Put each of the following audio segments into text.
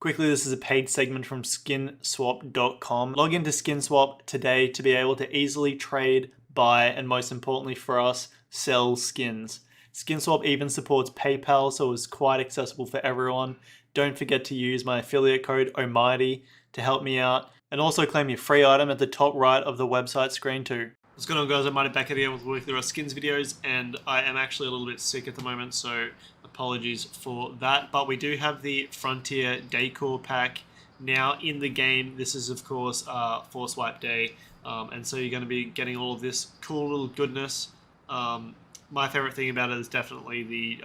Quickly, this is a paid segment from skinswap.com. Log into SkinSwap today to be able to easily trade, buy, and most importantly for us, sell skins. SkinSwap even supports PayPal, so it's quite accessible for everyone. Don't forget to use my affiliate code OMIGHTY to help me out, and also claim your free item at the top right of the website screen too. What's going on, guys? I'm Mighty back again with weekly Rust skins videos, and I am actually a little bit sick at the moment, so apologies for that. But we do have the Frontier Decor pack now in the game. This is, of course, Force Wipe Day, and so you're going to be getting all of this cool little goodness. My favorite thing about it is definitely the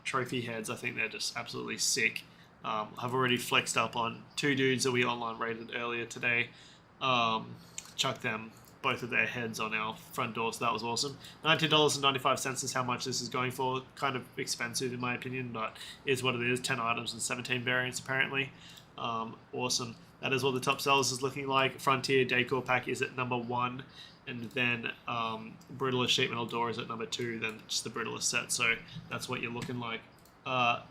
trophy heads. I think they're just absolutely sick. I've already flexed up on two dudes that we online rated earlier today. Chucked them, both of their heads, on our front door, so that was awesome. $19.95 is how much this is going for. Kind of expensive in my opinion, but is what it is. 10 items and 17 variants apparently. Awesome. That is what the top sellers is looking like. Frontier Decor Pack is at number 1, and then Brutalist Sheet Metal Door is at number 2, then just the Brutalist set, so that's what you're looking like.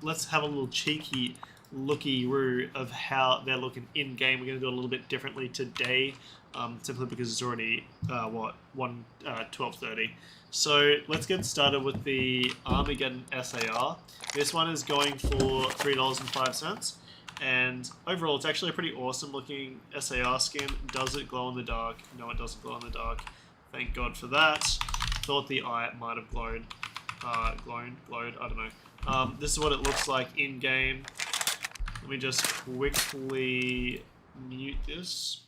Let's have a little cheeky looky-roo of how they're looking in-game. We're going to do it a little bit differently today, simply because it's already, 12:30. So let's get started with the Armageddon SAR. This one is going for $3.05, and overall it's actually a pretty awesome looking SAR skin. Does it glow in the dark? No, it doesn't glow in the dark. Thank God for that. Thought the eye might have glowed, glowed, I don't know. This is what it looks like in-game. Let me just quickly mute this.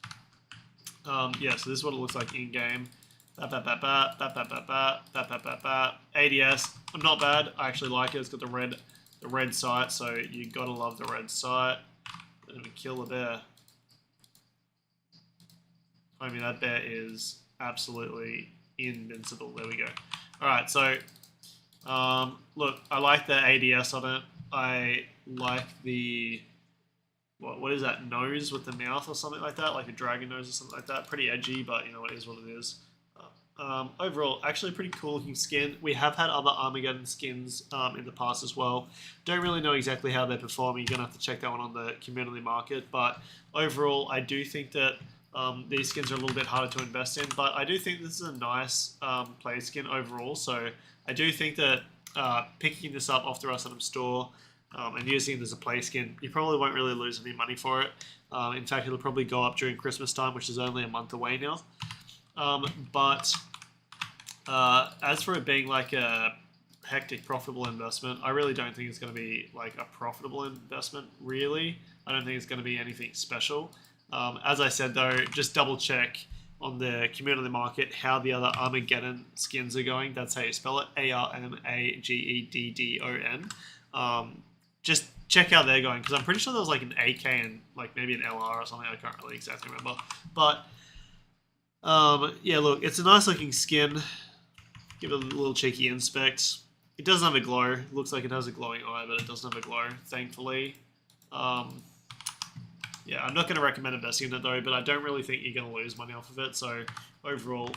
So this is what it looks like in-game. ADS, not bad. I actually like it. It's got the red sight, so you gotta love the red sight. Let me kill the bear. I mean, that bear is absolutely invincible. There we go. Alright, so look, I like the ADS on it. I like the, what is that, nose with the mouth or something like that, like a dragon nose or something like that. Pretty edgy, but you know, it is what it is. Overall, actually a pretty cool looking skin. We have had other Armageddon skins in the past as well. Don't really know exactly how they're performing. You're going to have to check that one on the community market. But overall, I do think that these skins are a little bit harder to invest in. But I do think this is a nice play skin overall. So I do think that picking this up off the Rust store and using it as a play skin, you probably won't really lose any money for it. In fact, it'll probably go up during Christmas time, which is only a month away now. But as for it being like a hectic profitable investment, I really don't think it's going to be like a profitable investment, really. I don't think it's going to be anything special. As I said though, just double check on the community market how the other Armageddon skins are going. That's how you spell it, ARMAGEDDON. Just check how they're going, because I'm pretty sure there was like an AK and like maybe an LR or something. I can't really exactly remember, but yeah, look, it's a nice looking skin. Give it a little cheeky inspect. It doesn't have a glow. It looks like it has a glowing eye, but it doesn't have a glow, thankfully. Yeah, I'm not going to recommend investing in it though, but I don't really think you're going to lose money off of it. So overall,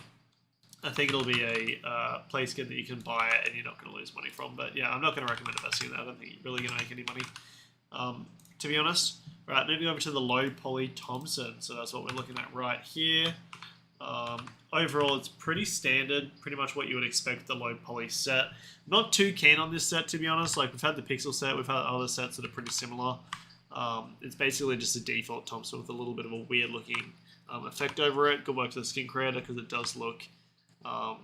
I think it'll be a play skin that you can buy and you're not going to lose money from. But yeah, I'm not going to recommend investing in that. I don't think you're really going to make any money, to be honest. All right, moving over to the low poly Thompson. So that's what we're looking at right here. Overall, it's pretty standard, pretty much what you would expect the low poly set. Not too keen on this set, to be honest. Like, we've had the Pixel set, we've had other sets that are pretty similar. It's basically just a default Thompson with a little bit of a weird looking effect over it. Good work to the skin creator, because it does look, the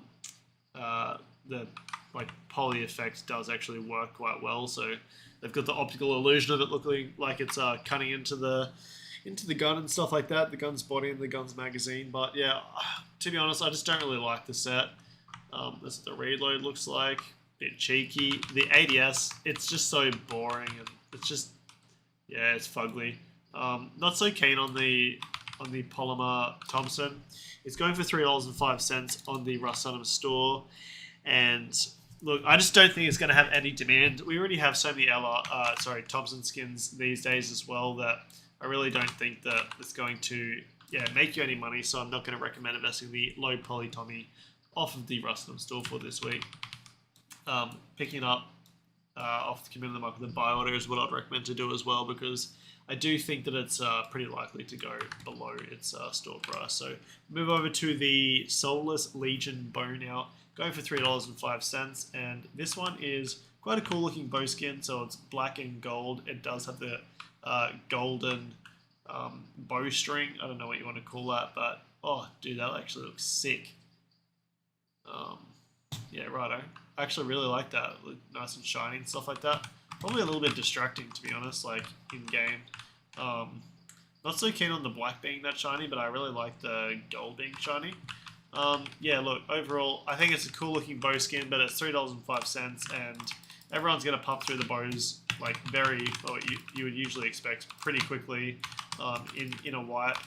like poly effect does actually work quite well. So they've got the optical illusion of it looking like it's cutting into the gun and stuff like that, the gun's body and the gun's magazine. But yeah, to be honest, I just don't really like the set. That's what the reload looks like. Bit cheeky. The ADS, it's just so boring, and it's just, yeah, it's fugly. Not so keen on the polymer Thompson. It's going for $3.05 on the Rust store, and look, I just don't think it's going to have any demand. We already have so many Thompson skins these days as well that I really don't think that it's going to make you any money, so I'm not going to recommend investing in the low poly Tommy off of the Rust store for this week. Picking up off the community market, the buy order is what I'd recommend to do as well, because I do think that it's pretty likely to go below its store price. So move over to the Soulless Legion bow now, going for $3.05, and this one is quite a cool looking bow skin. So it's black and gold. It does have the golden bowstring. I don't know what you want to call that, but oh, dude, that actually looks sick. Yeah, righto. I actually really like that. Look nice and shiny and stuff like that. Probably a little bit distracting, to be honest, like in game. Not so keen on the black being that shiny, but I really like the gold being shiny. Yeah, look, overall, I think it's a cool looking bow skin, but it's $3.05, and everyone's going to pump through the bows like very, well, you would usually expect pretty quickly in a white,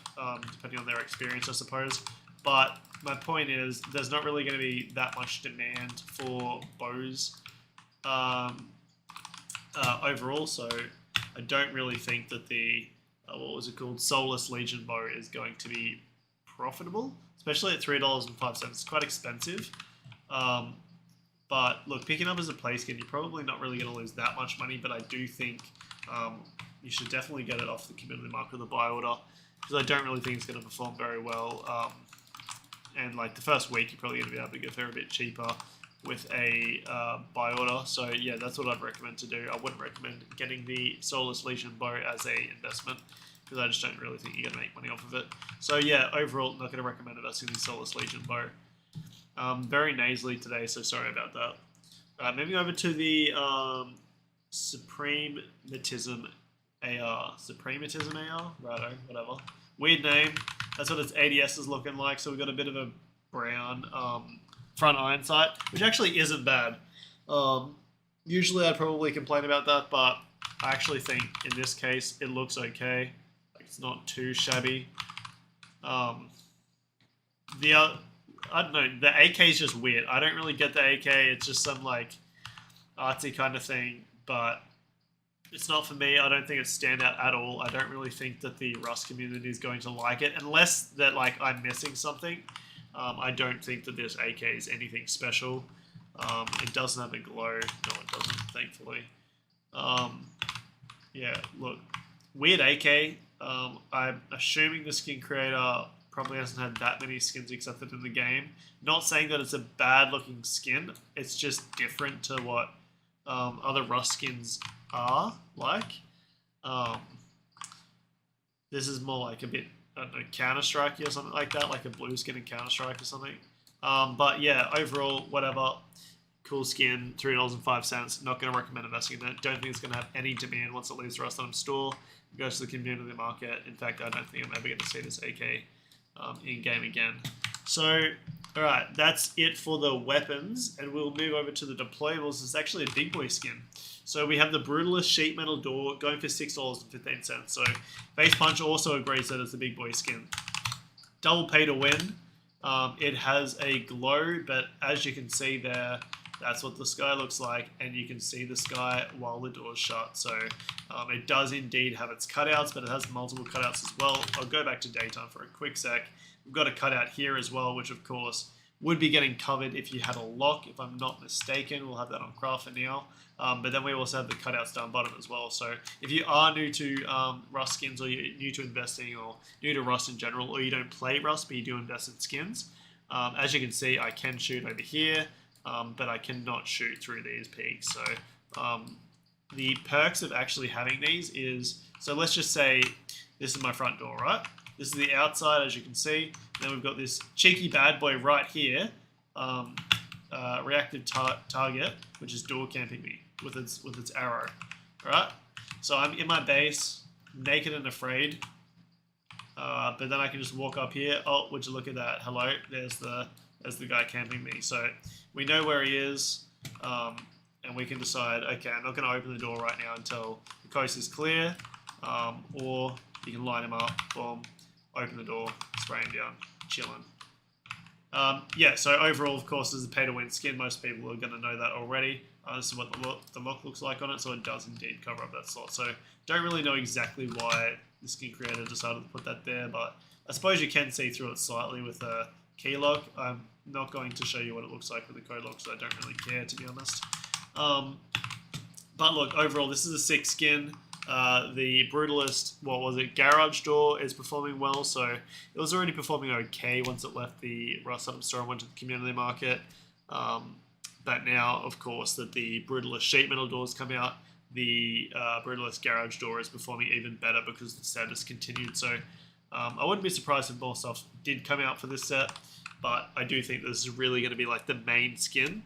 depending on their experience, I suppose. But my point is, there's not really going to be that much demand for bows overall, so I don't really think that the, what was it called, Soulless Legion bow is going to be profitable, especially at $3.05. It's quite expensive. But look, picking up as a play skin, you're probably not really going to lose that much money, but I do think you should definitely get it off the community market with a buy order, because I don't really think it's going to perform very well. And like the first week, you're probably going to be able to get there a bit cheaper with a buy order. So yeah, that's what I'd recommend to do. I wouldn't recommend getting the Soulless Legion bow as a investment, because I just don't really think you're going to make money off of it. So yeah, overall, not going to recommend investing in the Soulless Legion bow. Very nasally today, so sorry about that. Moving over to the Suprematism AR. Suprematism AR? Righto, whatever. Weird name. That's what its ADS is looking like. So we've got a bit of a brown front iron sight, which actually isn't bad. Usually I'd probably complain about that, but I actually think in this case it looks okay. Like, it's not too shabby. I don't know, the AK is just weird. I don't really get the AK. It's just some like artsy kind of thing, but it's not for me. I don't think it's standout at all. I don't really think that the Rust community is going to like it, unless that like I'm missing something. I don't think that this AK is anything special. It doesn't have a glow. No, it doesn't, thankfully. Yeah, look, weird AK. I'm assuming the skin creator probably hasn't had that many skins accepted in the game. Not saying that it's a bad looking skin. It's just different to what other Rust skins are like. This is more like a bit, I don't know, Counter-Strike or something like that, like a blue skin in Counter-Strike or something. But yeah, overall, whatever. Cool skin, $3.05. Not going to recommend investing in it. Don't think it's going to have any demand once it leaves the Rust on store. It goes to the community market. In fact, I don't think I'm ever going to see this AK in-game again. So, alright, that's it for the weapons, and we'll move over to the deployables. It's actually a big boy skin. So we have the Brutalist Sheet Metal Door going for $6.15. So Face Punch also agrees that it's a big boy skin. Double pay to win. It has a glow, but as you can see there, that's what the sky looks like, and you can see the sky while the door's shut. So it does indeed have its cutouts, but it has multiple cutouts as well. I'll go back to daytime for a quick sec. We've got a cutout here as well, which of course would be getting covered if you had a lock, if I'm not mistaken. We'll have that on craft for now. But then we also have the cutouts down bottom as well. So if you are new to Rust skins, or you're new to investing, or new to Rust in general, or you don't play Rust but you do invest in skins, as you can see, I can shoot over here, but I cannot shoot through these peaks. So the perks of actually having these is, so let's just say this is my front door, right? This is the outside, as you can see. Then we've got this cheeky bad boy right here, reactive target, which is door camping me with its arrow. All right. So I'm in my base, naked and afraid. But then I can just walk up here. Oh, would you look at that? Hello. There's the guy camping me. So we know where he is, and we can decide. Okay, I'm not going to open the door right now until the coast is clear, or you can line him up. Boom. Open the door, spray him down, chilling. Yeah, so overall, of course, this is a pay-to-win skin. Most people are going to know that already. This is what the lock looks like on it, so it does indeed cover up that slot. So don't really know exactly why the skin creator decided to put that there, but I suppose you can see through it slightly with a key lock. I'm not going to show you what it looks like with the code lock, so I don't really care, to be honest. But look, overall, this is a sick skin. The Brutalist, what was it, Garage Door is performing well, so it was already performing okay once it left the Russ Adams store and went to the community market. But now, of course, that the Brutalist Sheet Metal Doors come out, the Brutalist Garage Door is performing even better because the set has continued. So I wouldn't be surprised if more stuff did come out for this set, but I do think this is really going to be like the main skin.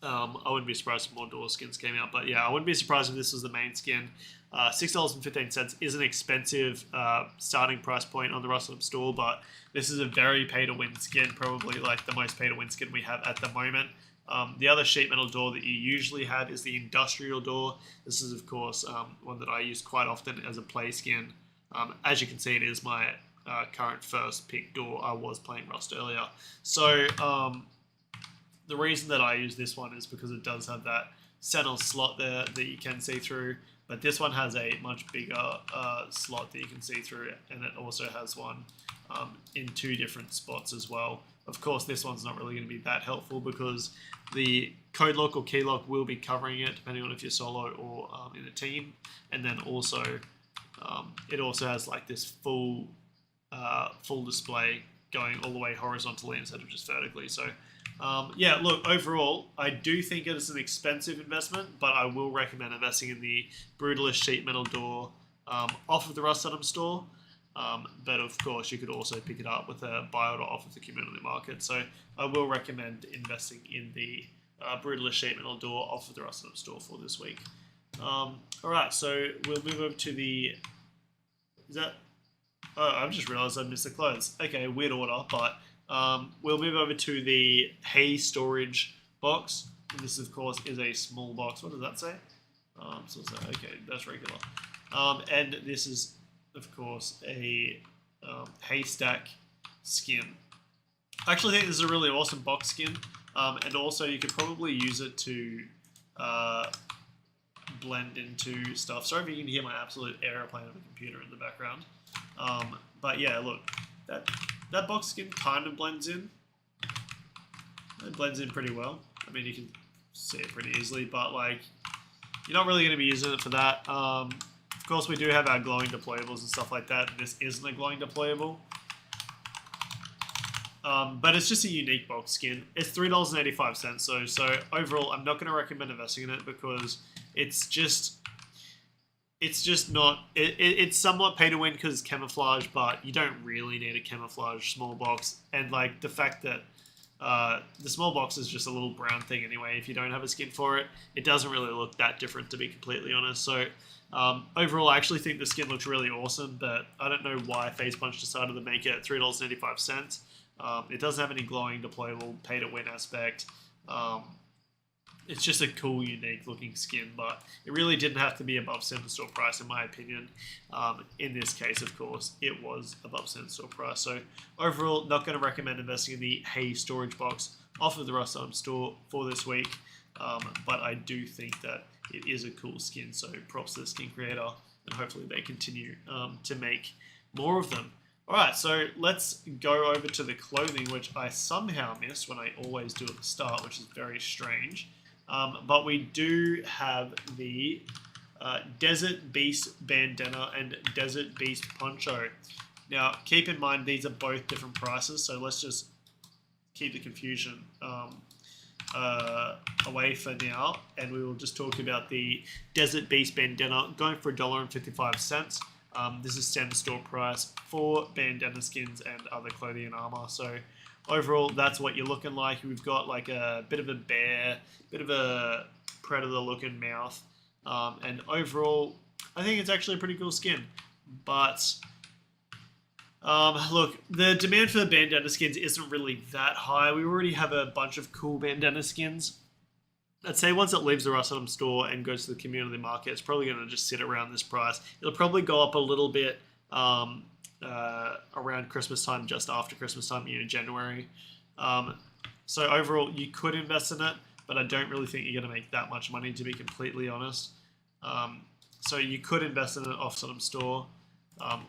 I wouldn't be surprised if more door skins came out, but yeah, I wouldn't be surprised if this was the main skin. $6.15 is an expensive starting price point on the Russell store, but this is a very pay-to-win skin, probably like the most pay-to-win skin we have at the moment. The other sheet metal door that you usually have is the industrial door. This is, of course, one that I use quite often as a play skin. As you can see, it is my current first pick door. I was playing Rust earlier. So the reason that I use this one is because it does have that center slot there that you can see through, but this one has a much bigger slot that you can see through, and it also has one in 2 different spots as well. Of course, this one's not really going to be that helpful because the code lock or key lock will be covering it depending on if you're solo or in a team, and then also it also has like this full display going all the way horizontally instead of just vertically. So yeah, look, overall, I do think it is an expensive investment, but I will recommend investing in the Brutalist Sheet Metal Door off of the Rust Adams store. But of course, you could also pick it up with a buy order off of the community market. So I will recommend investing in the Brutalist Sheet Metal Door off of the Rust Adams store for this week. Alright, so we'll move over to the... Is that... Oh, I've just realized I missed the clothes. Okay, weird order, but... we'll move over to the hay storage box. This, of course, is a small box. What does that say? Okay, that's regular. And this is, of course, a haystack skin. I actually think this is a really awesome box skin, and also you could probably use it to blend into stuff. Sorry if you can hear my absolute aeroplane of a computer in the background. But yeah, look, that box skin kind of blends in. It blends in pretty well. I mean, you can see it pretty easily, but like, you're not really going to be using it for that. Of course, we do have our glowing deployables and stuff like that. This isn't a glowing deployable. But it's just a unique box skin. It's $3.85, so overall, I'm not going to recommend investing in it because it's just not... It's somewhat pay to win because it's camouflage, but you don't really need a camouflage small box. And like the fact that the small box is just a little brown thing anyway, if you don't have a skin for it, it doesn't really look that different, to be completely honest. So overall, I actually think the skin looks really awesome, but I don't know why Face Punch decided to make it $3.85. It doesn't have any glowing deployable pay to win aspect. It's just a cool, unique looking skin, but it really didn't have to be above center store price, in my opinion. In this case, of course, it was above center store price. So overall, not going to recommend investing in the hay storage box off of the Rust Adams store for this week. But I do think that it is a cool skin, so props to the skin creator, and hopefully they continue to make more of them. Alright, so let's go over to the clothing, which I somehow missed when I always do at the start, which is very strange. But we do have the Desert Beast bandana and Desert Beast poncho. Now, keep in mind these are both different prices, so let's just keep the confusion away for now, and we will just talk about the Desert Beast bandana going for $1.55. This is standard store price for bandana skins and other clothing and armor. So overall, that's what you're looking like. We've got like a bit of a bear, bit of a predator looking mouth, and overall, I think it's actually a pretty cool skin. But look, the demand for the bandana skins isn't really that high. We already have a bunch of cool bandana skins. I'd say once it leaves the Rust Adams store and goes to the community market, it's probably going to just sit around this price. It'll probably go up a little bit around Christmas time, just after Christmas time, January. So overall, you could invest in it, but I don't really think you're going to make that much money, to be completely honest. So you could invest in it off Rust Adams store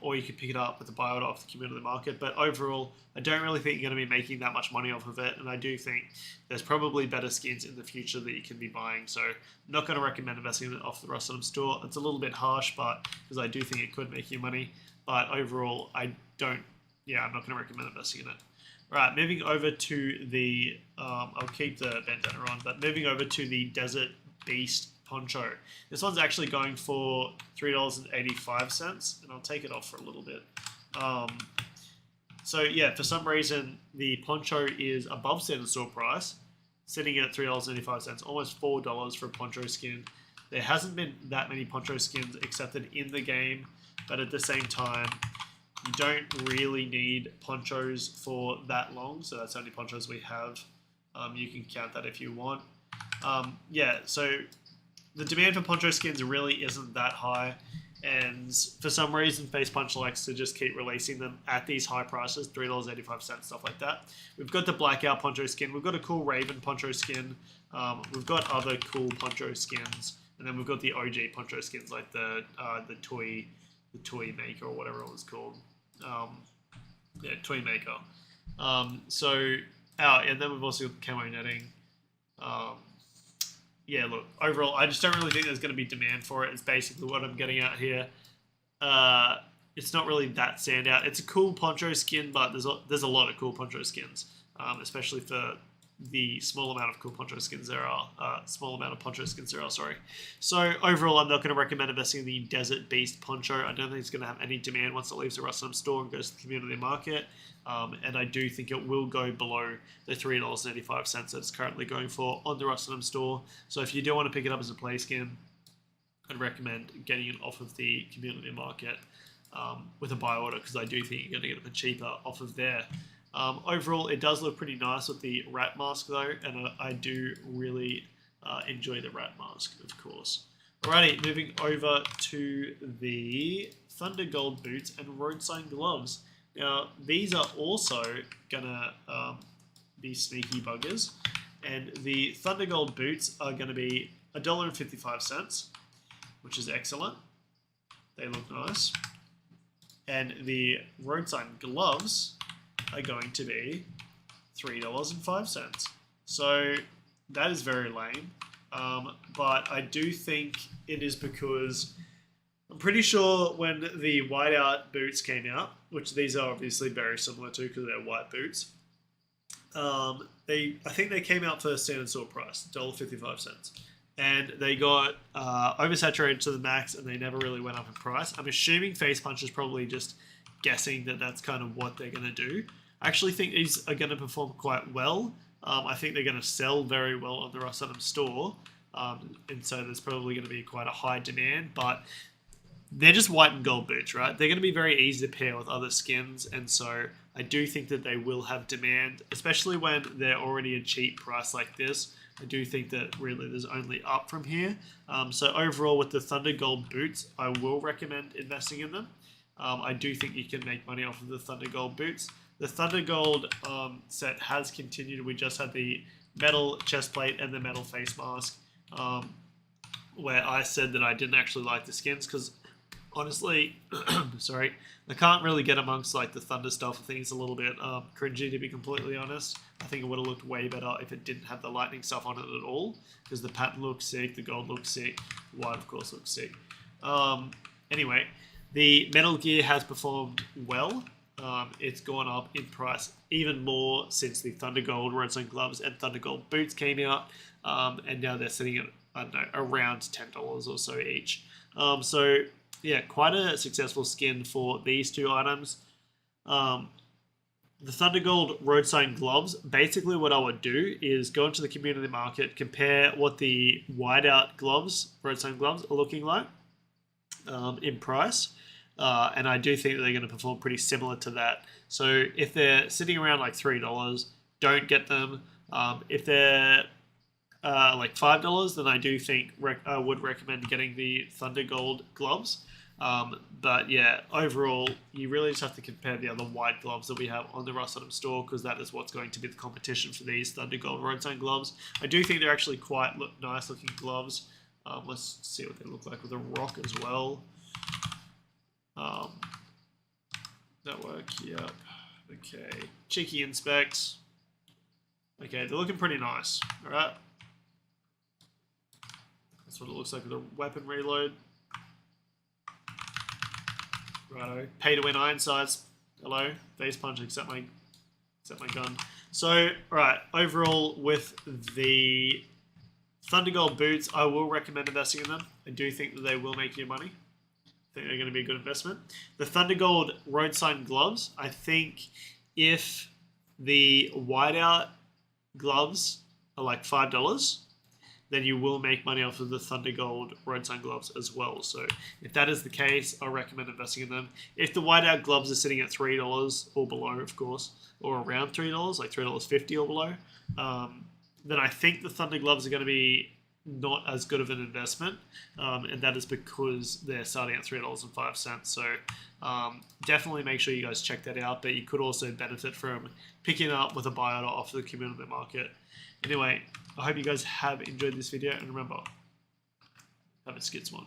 or you could pick it up with a buy order off the community market. But overall, I don't really think you're going to be making that much money off of it, and I do think there's probably better skins in the future that you can be buying. So I'm not going to recommend investing in it off the Rustlum store. It's a little bit harsh, but because I do think it could make you money. But overall, I'm not going to recommend investing in it. All right, moving over to the, I'll keep the bandana on, but moving over to the Desert Beast poncho. This one's actually going for $3.85, and I'll take it off for a little bit. So yeah, for some reason, the poncho is above standard store price, sitting at $3.85, almost $4 for a poncho skin. There hasn't been that many poncho skins accepted in the game, but at the same time, you don't really need ponchos for that long, so that's the only ponchos we have. You can count that if you want. Yeah, so the demand for poncho skins really isn't that high, and for some reason, Face Punch likes to just keep releasing them at these high prices, $3.85, stuff like that. We've got the Blackout poncho skin, we've got a cool Raven poncho skin, we've got other cool poncho skins, and then we've got the OG poncho skins like the toy maker or whatever it was called. Yeah, toy maker. And then we've also got the camo netting. Yeah, look, overall, I just don't really think there's going to be demand for it. It's basically what I'm getting at here. It's not really that standout. It's a cool poncho skin, but there's a lot of cool poncho skins, especially for the small amount of cool poncho skins there are. Sorry. So overall, I'm not going to recommend investing in the Desert Beast poncho. I don't think it's going to have any demand once it leaves the Rustlum store and goes to the community market. And I do think it will go below the $3.85 that it's currently going for on the Rustlum store. So if you do want to pick it up as a play skin, I'd recommend getting it off of the community market with a buy order, because I do think you're going to get it for cheaper off of there. Overall, it does look pretty nice with the rat mask though, and I do really enjoy the rat mask, of course. Alrighty, moving over to the Thunder Gold boots and road sign gloves. Now, these are also gonna be sneaky buggers, and the Thunder Gold boots are gonna be $1.55, which is excellent. They look nice. And the road sign gloves are going to be $3.05. So that is very lame. But I do think it is because I'm pretty sure when the whiteout boots came out, which these are obviously very similar to because they're white boots, I think they came out for standard store price, $1.55. And they got oversaturated to the max, and they never really went up in price. I'm assuming Face Punch is probably just guessing that that's kind of what they're going to do. I actually think these are going to perform quite well. I think they're going to sell very well on the Rustlum store, and so there's probably going to be quite a high demand, but they're just white and gold boots, right? They're going to be very easy to pair with other skins, and so I do think that they will have demand, especially when they're already a cheap price like this. I do think that really there's only up from here. So overall, with the Thunder Gold boots, I will recommend investing in them. I do think you can make money off of the Thunder Gold boots. The Thunder Gold set has continued. We just had the metal chest plate and the metal face mask, where I said that I didn't actually like the skins because, honestly, sorry, I can't really get amongst like the Thunder stuff. I think it's a little bit cringy, to be completely honest. I think it would have looked way better if it didn't have the lightning stuff on it at all, because the pattern looks sick, the gold looks sick, the white of course looks sick. Anyway, the Metal Gear has performed well. It's gone up in price even more since the Thunder Gold Red Sun gloves and Thunder Gold boots came out, and now they're sitting at, I don't know, around $10 or so each. So yeah, quite a successful skin for these two items. The Thunder Gold Road Sign gloves, basically what I would do is go into the community market, compare what the whiteout gloves, Road Sign gloves, are looking like in price. And I do think that they're going to perform pretty similar to that. So if they're sitting around like $3, don't get them. If they're like $5, then I do think I would recommend getting the Thunder Gold gloves. But yeah, overall, you really just have to compare the other white gloves that we have on the Rustlum store, because that is what's going to be the competition for these Thunder Gold Road Sign gloves. I do think they're actually quite nice looking gloves. Let's see what they look like with a rock as well. Network, yep. Okay, cheeky inspect. Okay, they're looking pretty nice. All right. That's what it looks like with a weapon reload. Righto. Pay to win iron sights. Hello. Face punch, accept my gun. So, right, overall with the Thunder Gold boots, I will recommend investing in them. I do think that they will make you money. I think they're going to be a good investment. The Thunder Gold road sign gloves, I think if the whiteout gloves are like $5, then you will make money off of the Thunder Gold road sign gloves as well. So if that is the case, I recommend investing in them. If the whiteout gloves are sitting at $3 or below, of course, or around $3, like $3.50 or below, then I think the Thunder gloves are going to be not as good of an investment, and that is because they're starting at $3.05. So definitely make sure you guys check that out, but you could also benefit from picking up with a buyout off the community market. Anyway, I hope you guys have enjoyed this video, and remember, have a skits one.